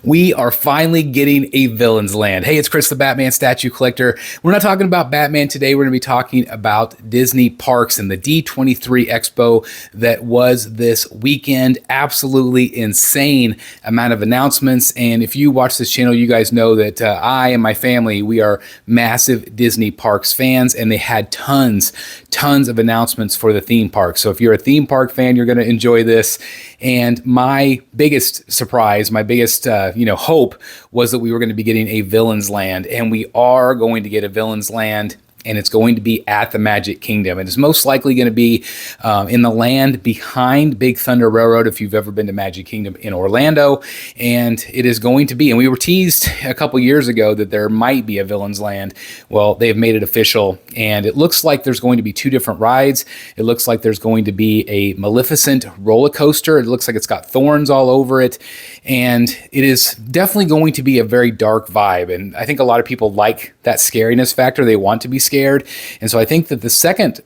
We are finally getting a Villain's Land. Hey, it's Chris the Batman Statue Collector. We're not talking about Batman today. We're going to be talking about Disney parks and the D23 Expo that was this weekend. Absolutely insane amount of announcements. And if you watch this channel, you guys know that I and my family, we are massive Disney parks fans, and they had tons of announcements for the theme park. So if you're a theme park fan, you're going to enjoy this. And my biggest surprise, my biggest hope was that we were going to be getting a Villain's Land, and we are going to get a Villain's Land. And it's going to be at the Magic Kingdom. And it's most likely going to be in the land behind Big Thunder Railroad, if you've ever been to Magic Kingdom in Orlando. And it is going to be, and we were teased a couple years ago that there might be a Villain's Land. Well, they've made it official, and it looks like there's going to be two different rides. It looks like there's going to be a Maleficent roller coaster. It looks like it's got thorns all over it. And it is definitely going to be a very dark vibe. And I think a lot of people like that scariness factor. They want to be scared. And so I think that the second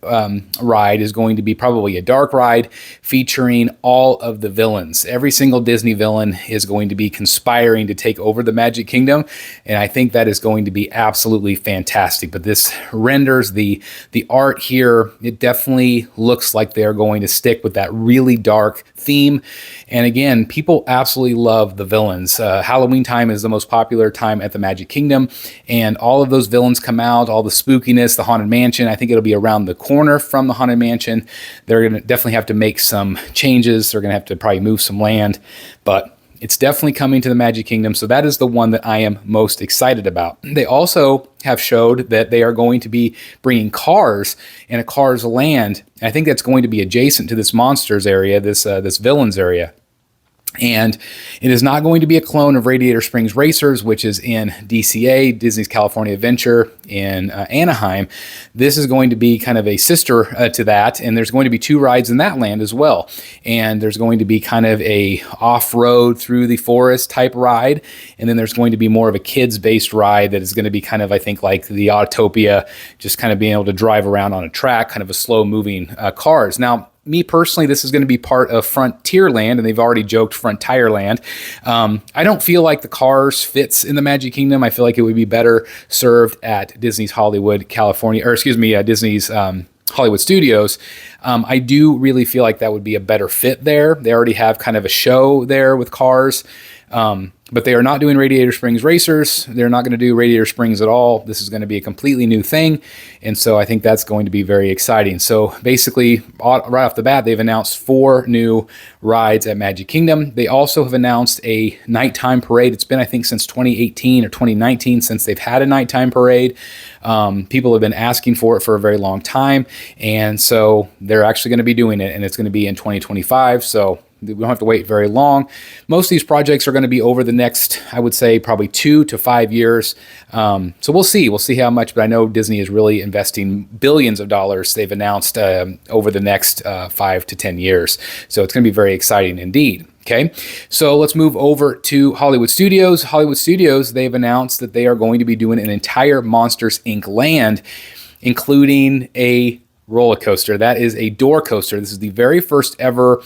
ride is going to be probably a dark ride featuring all of the villains. Every single Disney villain is going to be conspiring to take over the Magic Kingdom. And I think that is going to be absolutely fantastic. But this renders the art here, it definitely looks like they're going to stick with that really dark theme. And again, people absolutely love the villains. Halloween time is the most popular time at the Magic Kingdom, and all of those villains come out, all the spookiness, the Haunted Mansion. I think it'll be around the corner from the Haunted Mansion. They're going to definitely have to make some changes. They're going to have to probably move some land, but it's definitely coming to the Magic Kingdom. So that is the one that I am most excited about. They also have showed that they are going to be bringing Cars and a Cars Land. I think that's going to be adjacent to this Monsters area, this Villains area. And it is not going to be a clone of Radiator Springs Racers, which is in DCA, Disney's California Adventure in Anaheim. This is going to be kind of a sister to that, and there's going to be two rides in that land as well. And there's going to be kind of a off-road through the forest type ride, and then there's going to be more of a kids-based ride that is going to be kind of, I think, like the Autopia, just kind of being able to drive around on a track, kind of a slow-moving Cars. Now, me personally, this is going to be part of Frontierland, and they've already joked Frontierland. I don't feel like the Cars fits in the Magic Kingdom. I feel like it would be better served at Disney's Hollywood, Disney's Hollywood Studios. I do really feel like that would be a better fit there. They already have kind of a show there with Cars. But they are not doing Radiator Springs Racers. They're not going to do Radiator Springs at all. This is going to be a completely new thing. And so I think that's going to be very exciting. So basically, right off the bat, they've announced 4 new rides at Magic Kingdom. They also have announced a nighttime parade. It's been, I think, since 2018 or 2019 since they've had a nighttime parade. People have been asking for it for a very long time. And so they're actually going to be doing it, and it's going to be in 2025. So we don't have to wait very long. Most of these projects are going to be over the next, I would say, probably 2 to 5 years. So we'll see. We'll see how much, but I know Disney is really investing billions of dollars, they've announced, over the next 5 to 10 years. So it's going to be very exciting indeed. Okay, so let's move over to Hollywood Studios. Hollywood Studios, they've announced that they are going to be doing an entire Monsters, Inc. land, including a roller coaster. That is a door coaster. This is the very first ever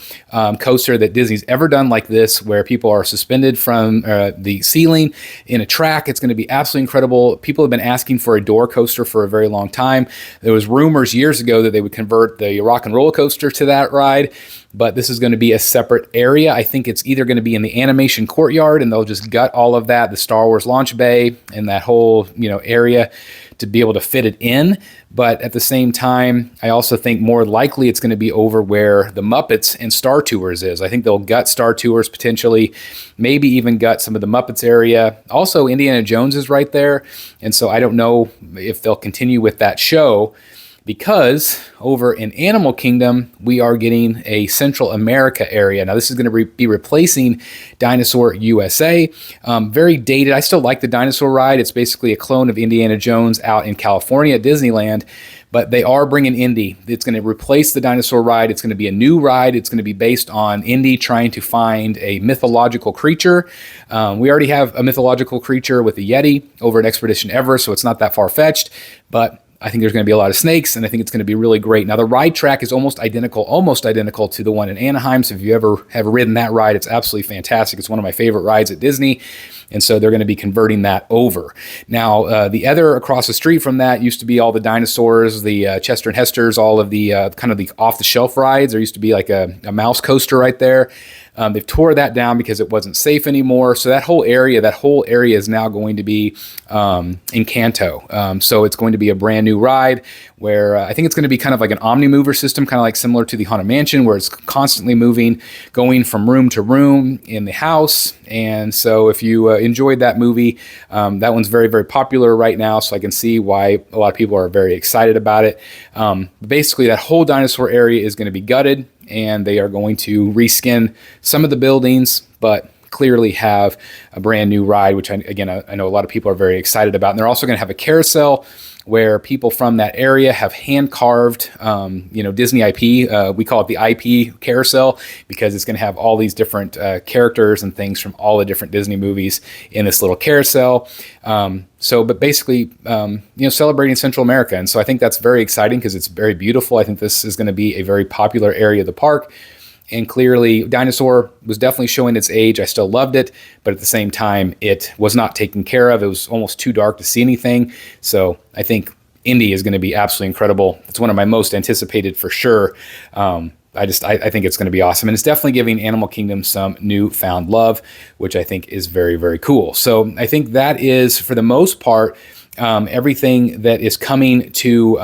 coaster that Disney's ever done like this, where people are suspended from the ceiling in a track. It's going to be absolutely incredible. People have been asking for a door coaster for a very long time. There was rumors years ago that they would convert the Rock and Roller Coaster to that ride, but this is going to be a separate area. I think it's either going to be in the animation courtyard, and they'll just gut all of that, the Star Wars launch bay and that whole area, to be able to fit it in. But at the same time, I also think more likely it's going to be over where the Muppets and Star Tours is. I think they'll gut Star Tours potentially, maybe even gut some of the Muppets area. Also, Indiana Jones is right there. And so I don't know if they'll continue with that show, because over in Animal Kingdom, we are getting a Central America area. Now, this is going to be replacing Dinosaur USA. Very dated. I still like the dinosaur ride. It's basically a clone of Indiana Jones out in California at Disneyland, but they are bringing Indy. It's going to replace the dinosaur ride. It's going to be a new ride. It's going to be based on Indy trying to find a mythological creature. We already have a mythological creature with the Yeti over at Expedition Everest, so it's not that far-fetched, but I think there's going to be a lot of snakes, and I think it's going to be really great. Now, the ride track is almost identical to the one in Anaheim. So if you ever have ridden that ride, it's absolutely fantastic. It's one of my favorite rides at Disney. And so they're going to be converting that over. Now, the other across the street from that used to be all the dinosaurs, the Chester and Hester's, all of the kind of the off-the-shelf rides. There used to be like a mouse coaster right there. They've tore that down because it wasn't safe anymore. So that whole area is now going to be Encanto. So it's going to be a brand new ride where I think it's going to be kind of like an Omnimover system, kind of like similar to the Haunted Mansion, where it's constantly moving, going from room to room in the house. And so if you enjoyed that movie, that one's very, very popular right now. So I can see why a lot of people are very excited about it. Basically, that whole dinosaur area is going to be gutted, and they are going to reskin some of the buildings, but clearly have a brand new ride, which I know a lot of people are very excited about. And they're also going to have a carousel where people from that area have hand-carved, Disney IP. We call it the IP carousel because it's going to have all these different characters and things from all the different Disney movies in this little carousel. But basically, celebrating Central America. And so I think that's very exciting because it's very beautiful. I think this is going to be a very popular area of the park. And clearly, Dinosaur was definitely showing its age. I still loved it, but at the same time, it was not taken care of. It was almost too dark to see anything. So I think Indy is going to be absolutely incredible. It's one of my most anticipated for sure. I think it's going to be awesome. And it's definitely giving Animal Kingdom some newfound love, which I think is very, very cool. So I think that is, for the most part, everything that is coming to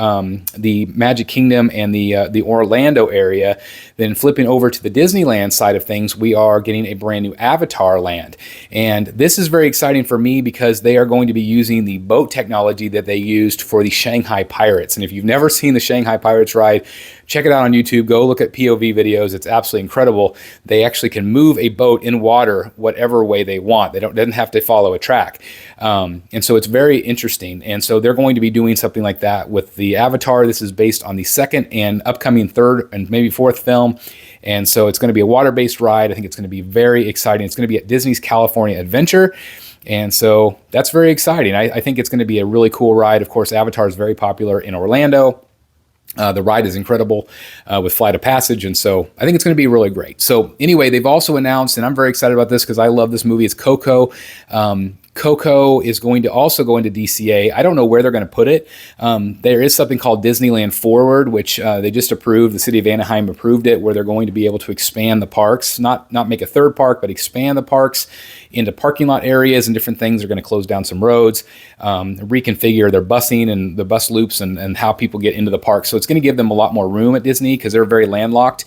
the Magic Kingdom and the Orlando area. Then flipping over to the Disneyland side of things, we are getting a brand new Avatar land. And this is very exciting for me because they are going to be using the boat technology that they used for the Shanghai Pirates. And if you've never seen the Shanghai Pirates ride, check it out on YouTube. Go look at POV videos. It's absolutely incredible. They actually can move a boat in water whatever way they want. They doesn't have to follow a track. And so it's very interesting. And so they're going to be doing something like that with the Avatar. This is based on the second and upcoming third and maybe fourth film. And so it's going to be a water-based ride. I think it's going to be very exciting. It's going to be at Disney's California Adventure. And so that's very exciting. I think it's going to be a really cool ride. Of course, Avatar is very popular in Orlando. The ride is incredible with Flight of Passage, and so I think it's going to be really great. So anyway, they've also announced, and I'm very excited about this because I love this movie, it's Coco. Coco is going to also go into DCA. I don't know where they're going to put it. There is something called Disneyland Forward, which they just approved. The city of Anaheim approved it, where they're going to be able to expand the parks, not make a third park, but expand the parks into parking lot areas and different things. They're going to close down some roads, reconfigure their busing and the bus loops and how people get into the park. So it's going to give them a lot more room at Disney because they're very landlocked.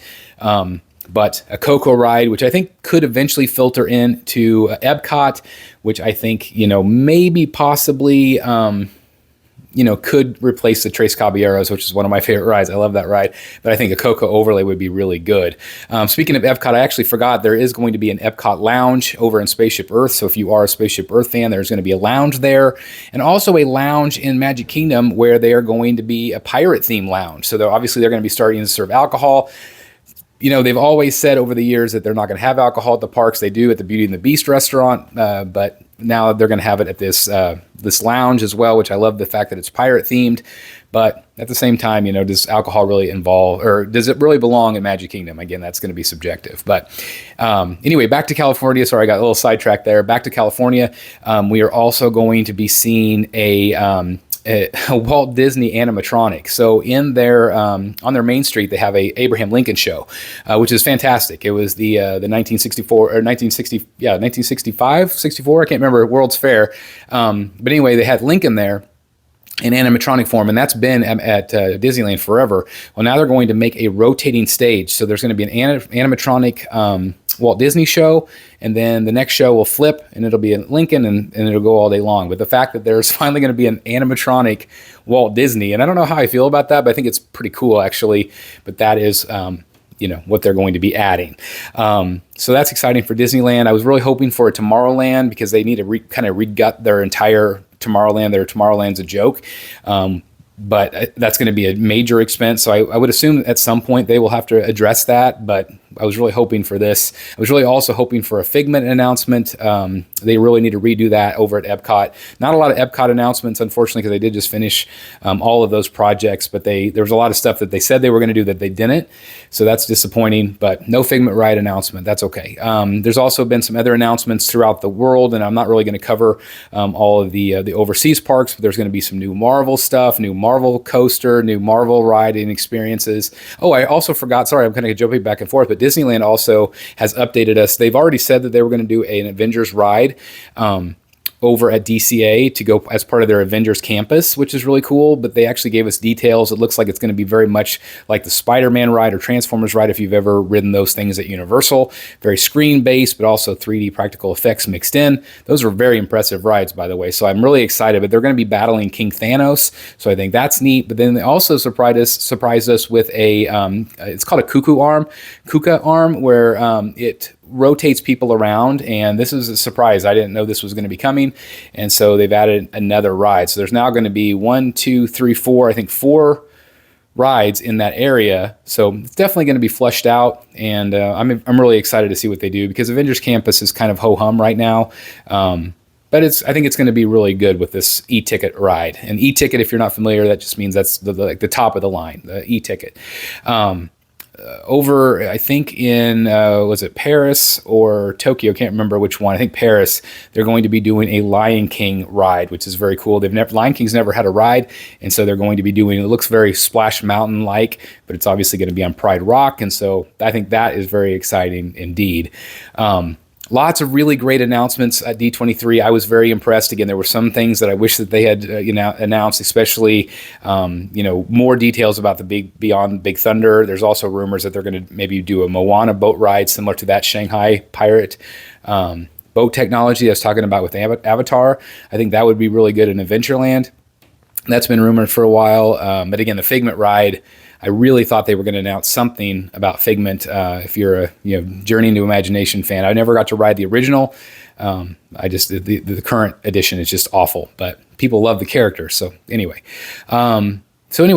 But a Coco ride, which I think could eventually filter into Epcot, which I think, maybe possibly, could replace the Tres Caballeros, which is one of my favorite rides. I love that ride. But I think a Coco overlay would be really good. Speaking of Epcot, I actually forgot there is going to be an Epcot lounge over in Spaceship Earth. So if you are a Spaceship Earth fan, there's going to be a lounge there. And also a lounge in Magic Kingdom where they are going to be a pirate theme lounge. So they're going to be starting to serve alcohol. They've always said over the years that they're not going to have alcohol at the parks. They do at the Beauty and the Beast restaurant, but now they're going to have it at this lounge as well, which I love the fact that it's pirate themed. But at the same time, does alcohol really involve, or does it really belong in Magic Kingdom? Again, that's going to be subjective. But anyway, back to California. Sorry, I got a little sidetracked there. Back to California. We are also going to be seeing a Walt Disney animatronic. So in their on their main street, they have a Abraham Lincoln show, which is fantastic. It was the 1964 or 1965, 64. I can't remember, World's Fair. But anyway, they had Lincoln there in animatronic form, and that's been at Disneyland forever. Well, now they're going to make a rotating stage. So there's going to be an animatronic Walt Disney show, and then the next show will flip, and it'll be in Lincoln, and it'll go all day long. But the fact that there's finally going to be an animatronic Walt Disney, and I don't know how I feel about that, but I think it's pretty cool, actually. But that is, what they're going to be adding. So that's exciting for Disneyland. I was really hoping for a Tomorrowland because they need to kind of regut their entire Tomorrowland. Their Tomorrowland's a joke. But that's going to be a major expense. So I would assume at some point they will have to address that. But I was really hoping for this. I was really also hoping for a Figment announcement. They really need to redo that over at Epcot. Not a lot of Epcot announcements, unfortunately, because they did just finish all of those projects, but there was a lot of stuff that they said they were going to do that they didn't. So that's disappointing, but no Figment ride announcement. That's okay. There's also been some other announcements throughout the world, and I'm not really going to cover all of the overseas parks, but there's going to be some new Marvel stuff, new Marvel coaster, new Marvel riding experiences. Oh, I also forgot, sorry, I'm kind of jumping back and forth, but Disneyland also has updated us. They've already said that they were going to do an Avengers ride over at DCA to go as part of their Avengers campus, which is really cool, but they actually gave us details. It looks like it's going to be very much like the Spider-Man ride or Transformers ride if you've ever ridden those things at Universal. Very screen-based, but also 3D practical effects mixed in. Those are very impressive rides, by the way, so I'm really excited, but they're going to be battling King Thanos, so I think that's neat. But then they also surprised us with a, it's called a Kuka arm, where it rotates people around, and this is a surprise. I didn't know this was going to be coming, and so they've added another ride. So there's now going to be 1, 2, 3, 4, I think 4 rides in that area. So it's definitely going to be flushed out, and I'm really excited to see what they do, because Avengers Campus is kind of ho-hum right now. But I think it's going to be really good with this e-ticket ride. And e-ticket, if you're not familiar, that just means that's the top of the line, the e-ticket. Over, I think in, was it Paris or Tokyo? Can't remember which one. I think Paris. They're going to be doing a Lion King ride, which is very cool. Lion King's never had a ride, and so they're going to be doing, it looks very Splash Mountain-like, but it's obviously going to be on Pride Rock, and so I think that is very exciting indeed. Lots of really great announcements at D23. I was very impressed. Again, there were some things that I wish that they had announced, especially more details about the Beyond Big Thunder. There's also rumors that they're going to maybe do a Moana boat ride similar to that Shanghai Pirate boat technology I was talking about with Avatar. I think that would be really good in Adventureland. That's been rumored for a while. But again, the Figment ride, I really thought they were going to announce something about Figment. If you're a Journey into Imagination fan, I never got to ride the original. The current edition is just awful, but people love the character. So anyway,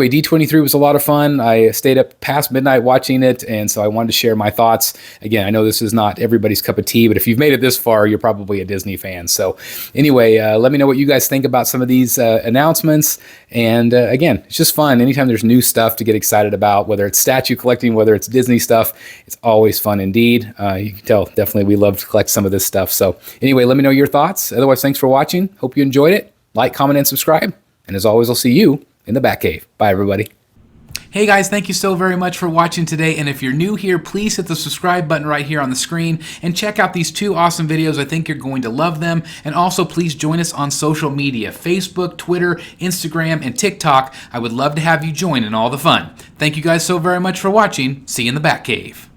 D23 was a lot of fun. I stayed up past midnight watching it, and so I wanted to share my thoughts. Again, I know this is not everybody's cup of tea, but if you've made it this far, you're probably a Disney fan. So anyway, let me know what you guys think about some of these announcements. And again, it's just fun. Anytime there's new stuff to get excited about, whether it's statue collecting, whether it's Disney stuff, it's always fun indeed. You can tell, definitely, we love to collect some of this stuff. So anyway, let me know your thoughts. Otherwise, thanks for watching. Hope you enjoyed it. Like, comment, and subscribe. And as always, I'll see you in the Batcave. Bye, everybody. Hey guys, thank you so very much for watching today, and if you're new here, please hit the subscribe button right here on the screen and check out these 2 awesome videos. I think you're going to love them. And also please join us on social media, Facebook, Twitter, Instagram, and TikTok. I would love to have you join in all the fun. Thank you guys so very much for watching. See you in the Batcave.